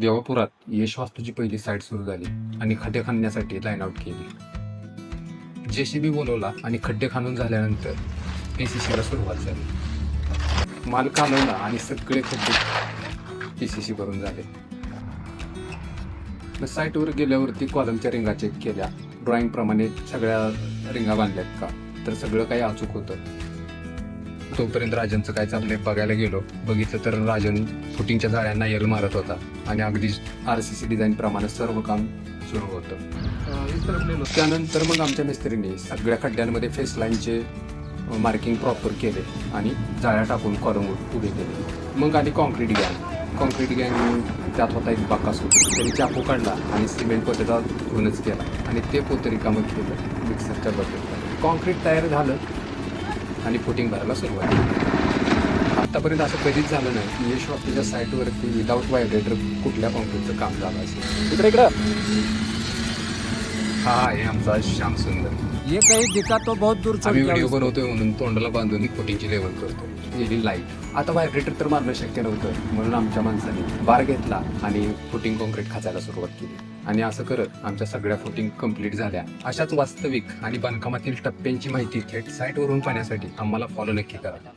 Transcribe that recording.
देवापुरात यश वास्तूची पहिली साईट सुरू झाली आणि खड्डे खणण्यासाठी लाईन आउट केली. जेसीबी बोलवला आणि खड्डे खणून झाल्यानंतर पीसीसीला सुरुवात झाली. माल कालवला आणि सगळे खड्डे पीसीसी भरून झाले. साईटवर गेल्यावरती कॉलमच्या रिंगा चेक केल्या. ड्रॉइंग प्रमाणे सगळ्या रिंगा बांधल्यात का, तर सगळं काही अचूक होतं. तोपर्यंत राजनचं काय चाललंय बघायला गेलो. बघितलं तर राजन फुटिंगच्या जाळ्यांना यल मारत होता आणि अगदी RCC डिझाईन प्रमाणे सर्व काम सुरू होतं. त्यानंतर मग आमच्या मिस्त्रीने सगळ्या खड्ड्यांमध्ये फेस लाईनचे मार्किंग प्रॉपर केले आणि जाळ्या टाकून कॉलम उभे केले. मग आली कॉन्क्रीट गँग. त्यात होता एक बाकासूर. त्यांनी चाकू काढला आणि सिमेंट पोतेचा धुवूनच केला आणि ते पोते रिकामं केलं मिक्सरच्या बकेटमध्ये. कॉन्क्रीट तयार झालं आणि फुटिंग भरायला सुरुवात केली. आतापर्यंत असं कधीच झालं नाही की यश वास्तूच्या साईटवरती विदाऊट व्हायब्रेटर कुठल्या कॉन्क्रीटचं काम झालं असेल. इकडं हा आहे आमचा श्याम सुंदर. ये कहीं दिखा तो बहुत दूर चढ़ आम्ही गया व्हिडिओ उसको। बनवतोय म्हणून तोंडाला बांधून फुटिंगची लेवल करतो. गेली लाईट. आता व्हायब्रेटर तर मारणं शक्य नव्हतं म्हणून आमच्या माणसाने बार घेतला आणि फुटिंग कॉन्क्रीट खाचायला सुरुवात केली. आणि असं करत आमच्या सगळ्या फुटिंग कंप्लीट झाल्या. अशाच वास्तविक आणि बांधकामातील टप्प्यांची माहिती थेट साईटवरून पाहण्यासाठी आम्हाला फॉलो नक्की करा.